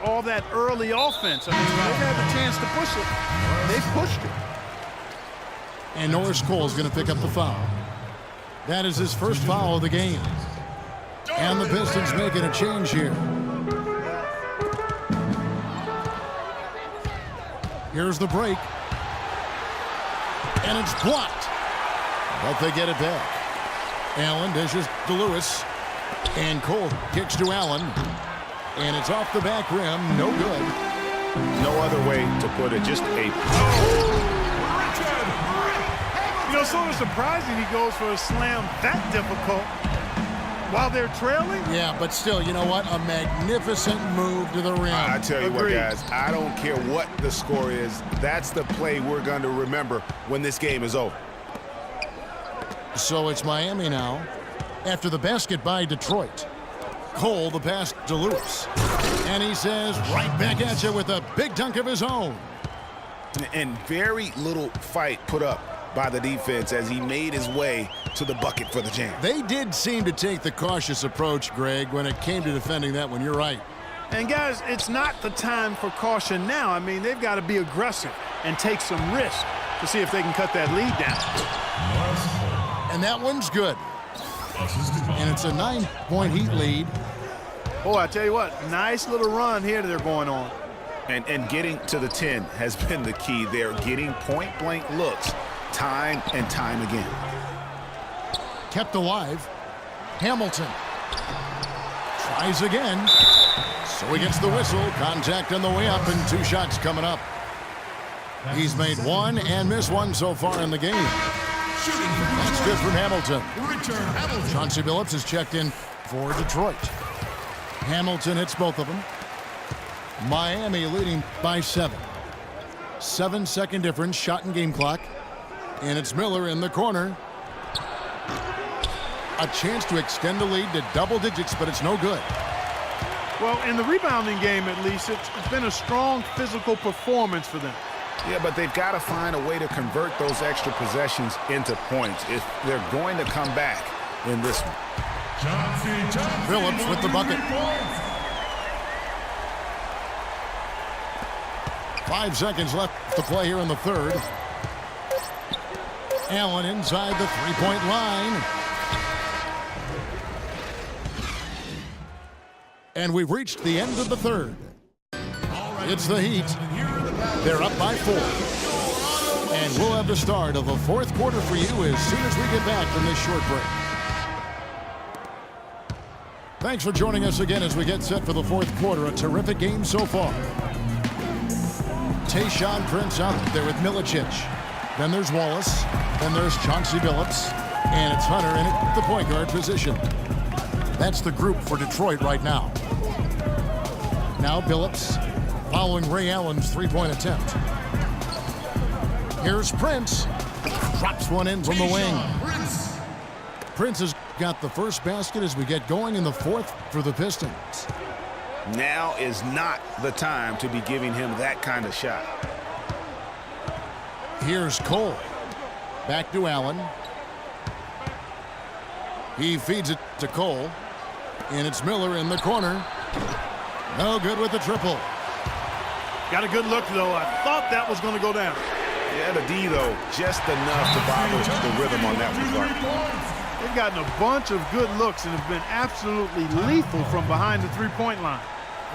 all that early offense. I mean, they've had the chance to push it. They've pushed it. And Norris Cole is going to pick up the foul. That is his first foul of the game. And the Pistons making a change here. Here's the break. And it's blocked. But they get it back. Allen dishes to Lewis. And Cole kicks to Allen. And it's off the back rim. No good. No other way to put it. Just a... You know, sort of surprising he goes for a slam that difficult while they're trailing. Yeah, but still, you know what? A magnificent move to the rim. I tell you Agreed. what, guys, I don't care what the score is. That's the play we're going to remember when this game is over. So it's Miami now. After the basket by Detroit. Cole, the pass to Lewis. And he says, right back at you with a big dunk of his own. And very little fight put up by the defense as he made his way to the bucket for the jam. They did seem to take the cautious approach, Greg, when it came to defending that one. You're right. And, guys, it's not the time for caution now. I mean, they've got to be aggressive and take some risk to see if they can cut that lead down. And that one's good. And it's a 9-point Heat lead. Boy, I tell you what, nice little run here they're going on. And getting to the 10 has been the key. They're getting point-blank looks time and time again. Kept alive. Hamilton tries again. So he gets the whistle. Contact on the way up and 2 shots coming up. He's made 1 and missed 1 so far in the game. That's good from Hamilton. Chauncey Billups has checked in for Detroit. Hamilton hits both of them. Miami leading by 7. 7-second difference, shot and game clock. And it's Miller in the corner. A chance to extend the lead to double digits, but it's no good. Well, in the rebounding game, at least, it's been a strong physical performance for them. Yeah, but they've got to find a way to convert those extra possessions into points if they're going to come back in this one. Phillips with the bucket. 5 seconds left to play here in the third. Allen inside the three-point line. And we've reached the end of the third. It's the Heat. They're up by 4. And we'll have the start of the fourth quarter for you as soon as we get back from this short break. Thanks for joining us again as we get set for the fourth quarter. A terrific game so far. Tayshaun Prince out there with Milicic. Then there's Wallace. Then there's Chauncey Billups. And it's Hunter in the point guard position. That's the group for Detroit right now. Now Billups following Ray Allen's three-point attempt. Here's Prince. Drops one in from the wing. Prince has got the first basket as we get going in the fourth for the Pistons. Now is not the time to be giving him that kind of shot. Here's Cole. Back to Allen. He feeds it to Cole. And it's Miller in the corner. No good with the triple. Got a good look, though. I thought that was going to go down. Yeah, the D, though, just enough to bother the rhythm on that regard. They've gotten a bunch of good looks and have been absolutely lethal from behind the three-point line.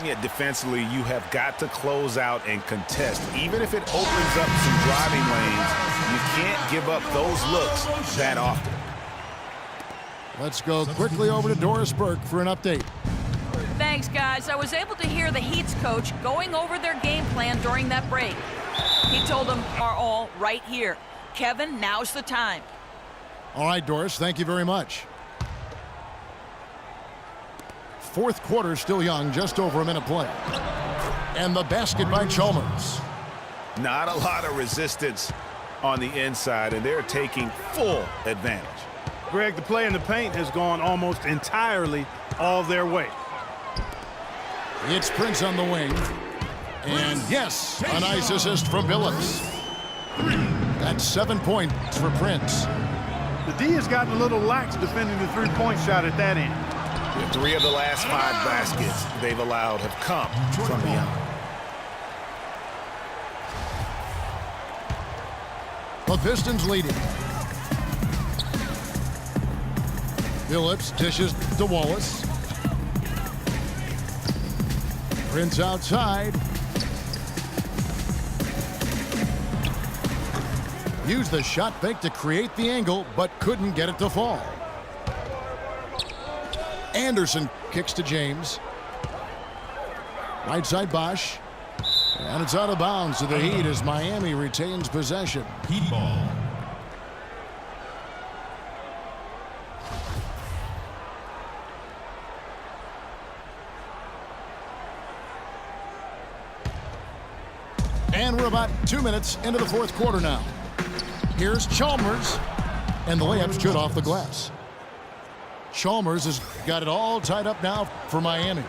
Yeah, defensively, you have got to close out and contest. Even if it opens up some driving lanes, you can't give up those looks that often. Let's go quickly over to Doris Burke for an update. Thanks, guys. I was able to hear the Heat's coach going over their game plan during that break. He told them are all right here. Kevin, now's the time. All right, Doris, thank you very much. Fourth quarter still young, just over a minute play. And the basket by Chalmers. Not a lot of resistance on the inside, and they're taking full advantage. Greg, the play in the paint has gone almost entirely all their way. It's Prince on the wing. And yes, a nice assist from Billups. That's 7 points for Prince. The D has gotten a little lax defending the three-point shot at that end. 3 of the last 5 baskets they've allowed have come from beyond. The Pistons leading. Phillips dishes to Wallace. Prince outside. Used the shot fake to create the angle, but couldn't get it to fall. Anderson kicks to James. Right side Bosch. And it's out of bounds to the Heat as Miami retains possession. Heat ball. And we're about 2 minutes into the fourth quarter now. Here's Chalmers, and the layup's good off the glass. Chalmers has got it all tied up now for Miami.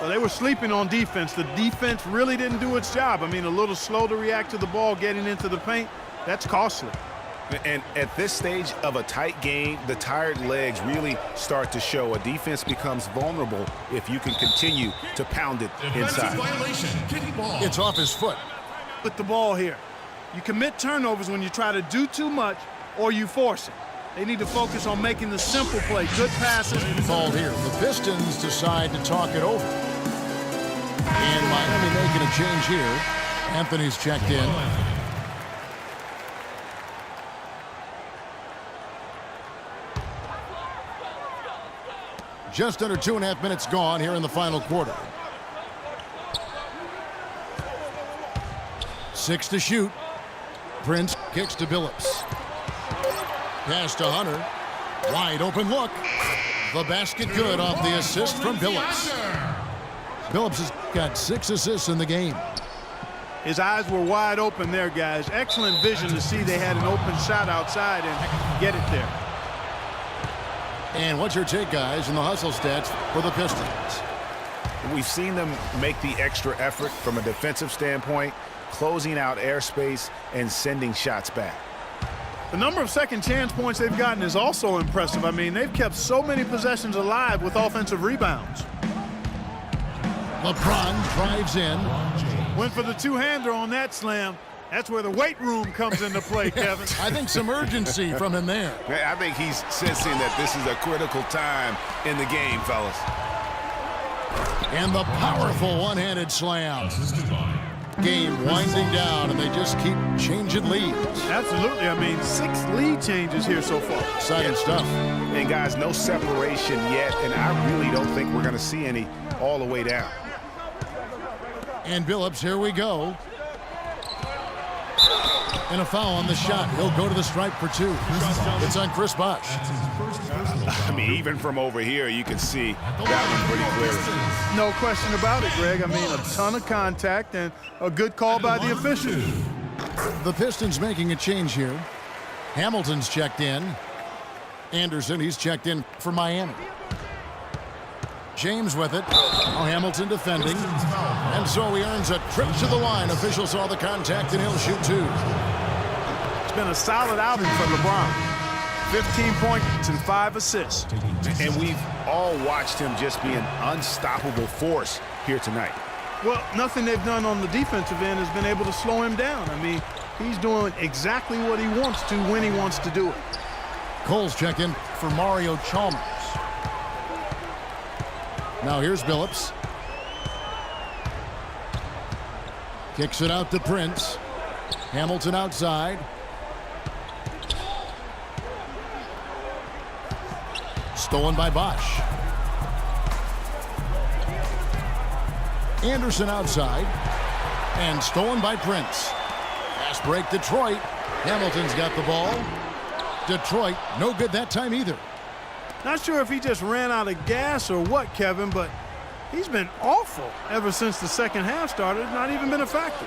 Well, they were sleeping on defense. The defense really didn't do its job. I mean, a little slow to react to the ball getting into the paint. That's costly. And at this stage of a tight game, the tired legs really start to show. A defense becomes vulnerable if you can continue to pound it inside. Violation. Kick ball. It's off his foot. With the ball here, you commit turnovers when you try to do too much or you force it. They need to focus on making the simple play. Good passes. Called here. The Pistons decide to talk it over. And Miami making a change here. Anthony's checked in. Just under 2.5 minutes gone here in the final quarter. 6 to shoot. Prince kicks to Billups. Pass to Hunter. Wide open look. The basket good off the assist from Billups. Billups has got 6 assists in the game. His eyes were wide open there, guys. Excellent vision to see they had an open shot outside and get it there. And what's your take, guys, in the hustle stats for the Pistons? We've seen them make the extra effort from a defensive standpoint, closing out airspace and sending shots back. The number of second chance points they've gotten is also impressive. I mean, they've kept so many possessions alive with offensive rebounds. LeBron drives in. Went for the two-hander on that slam. That's where the weight room comes into play, Kevin. I think some urgency from him there. I think he's sensing that this is a critical time in the game, fellas. And the powerful one-handed slam. Game winding down, and they just keep changing leads. Absolutely. I mean, 6 lead changes here so far. Exciting stuff. And, guys, no separation yet, and I really don't think we're going to see any all the way down. And Billups, here we go. And a foul on the shot. He'll go to the stripe for 2. It's on Chris Bosh. I mean, even from over here, you can see that one pretty clearly. No question about it, Greg. I mean, a ton of contact and a good call by the official. The Pistons making a change here. Hamilton's checked in. Anderson, he's checked in for Miami. James with it. Now Hamilton defending. And so he earns a trip to the line. Official saw the contact, and he'll shoot 2. It's been a solid outing for LeBron. 15 points and 5 assists. And we've all watched him just be an unstoppable force here tonight. Well, nothing they've done on the defensive end has been able to slow him down. I mean, he's doing exactly what he wants to when he wants to do it. Cole's checked in for Mario Chalmers. Now here's Billups. Kicks it out to Prince. Hamilton outside. Stolen by Bosh. Anderson outside. And stolen by Prince. Fast break Detroit. Hamilton's got the ball. Detroit, no good that time either. Not sure if he just ran out of gas or what, Kevin, but he's been awful ever since the second half started. Not even been a factor.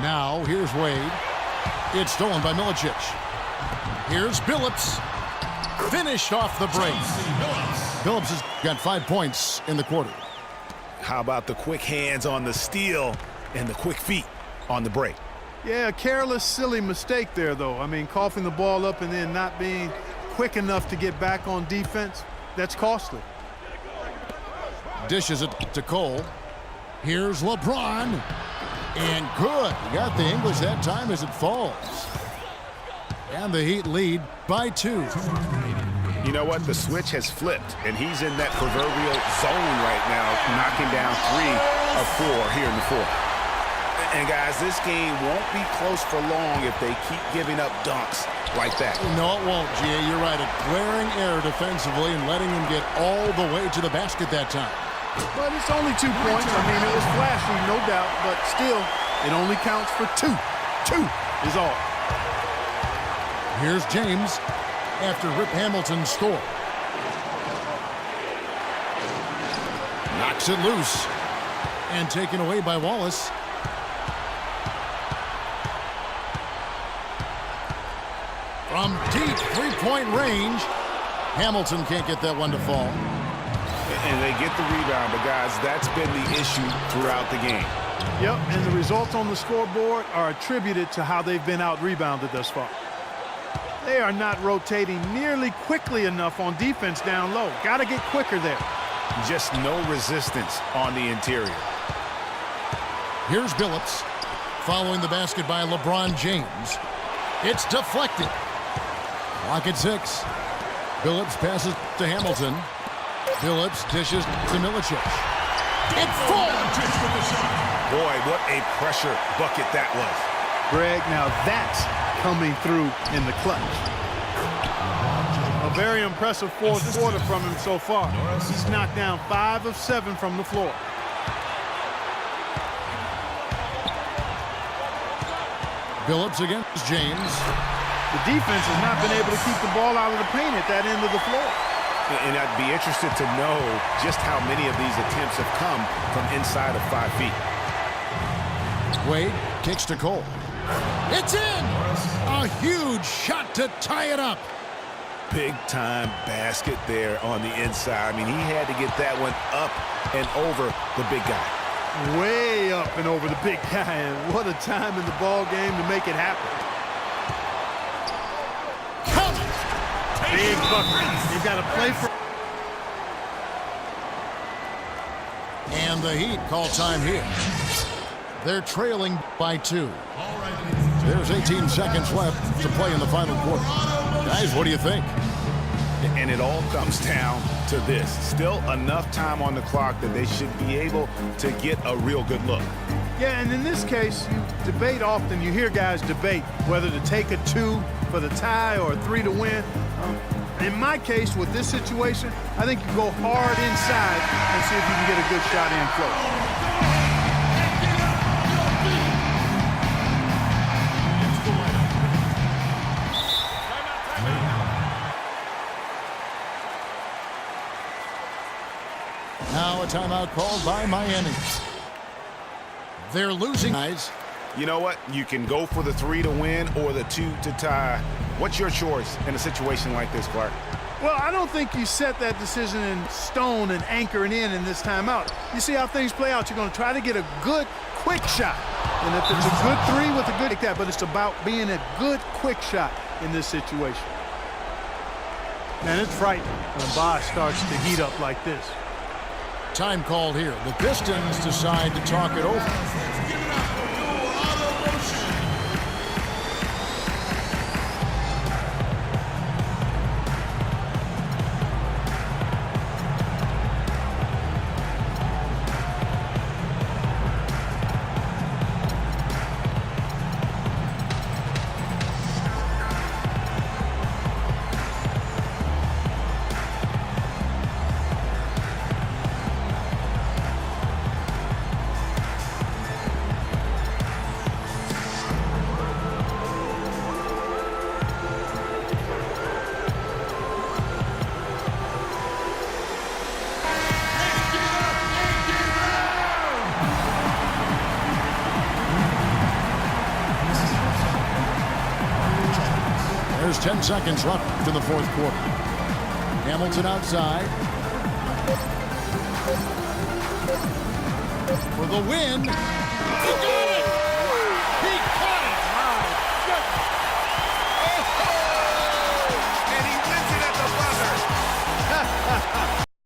Now, here's Wade. It's stolen by Milicic. Here's Billups. Finished off the break. Billups has got 5 points in the quarter. How about the quick hands on the steal and the quick feet on the break? Yeah, a careless, silly mistake there, though. I mean, coughing the ball up and then not being quick enough to get back on defense, that's costly. Dishes it to Cole. Here's LeBron. And good. He got the English that time as it falls. And the Heat lead by 2. You know what? The switch has flipped, and he's in that proverbial zone right now, knocking down 3 of 4 here in the fourth. And, guys, this game won't be close for long if they keep giving up dunks like that. No, it won't, G.A. You're right. A glaring error defensively and letting him get all the way to the basket that time. But it's only 2 points. I mean, it was flashy, no doubt, but still, it only counts for 2. 2 is all. Here's James after Rip Hamilton's score. Knocks it loose. And taken away by Wallace. From deep three-point range, Hamilton can't get that one to fall. And they get the rebound, but, guys, that's been the issue throughout the game. Yep, and the results on the scoreboard are attributed to how they've been out-rebounded thus far. They are not rotating nearly quickly enough on defense down low. Got to get quicker there. Just no resistance on the interior. Here's Billups, following the basket by LeBron James. It's deflected. Clock at 6. Billups passes to Hamilton. Billups dishes to Milicic. It falls! Boy, what a pressure bucket that was. Greg, now that's coming through in the clutch. A very impressive fourth quarter from him so far. He's knocked down 5 of 7 from the floor. Billups against James. The defense has not been able to keep the ball out of the paint at that end of the floor. And I'd be interested to know just how many of these attempts have come from inside of 5 feet. Wade kicks to Cole. It's in! A huge shot to tie it up. Big-time basket there on the inside. I mean, he had to get that one up and over the big guy. Way up and over the big guy, and what a time in the ball game to make it happen. Big bucket. They've got to play for. And the Heat call time here. They're trailing by 2. There's 18 seconds left to play in the final quarter. Guys, what do you think? And it all comes down to this. Still enough time on the clock that they should be able to get a real good look. Yeah, and in this case, you debate often. You hear guys debate whether to take a 2 for the tie or a 3 to win. In my case, with this situation, I think you go hard inside and see if you can get a good shot in close. Now a timeout called by Miami. They're losing, guys. You know what? You can go for the 3 to win or the 2 to tie. What's your choice in a situation like this, Clark? Well, I don't think you set that decision in stone and anchor it in this timeout. You see how things play out. You're going to try to get a good, quick shot. And if it's a good 3 with a good like that, but it's about being a good, quick shot in this situation. Man, it's frightening when Bosh starts to heat up like this. Time called here. The Pistons decide to talk it over. There's 10 seconds left in the fourth quarter. Hamilton outside. For the win.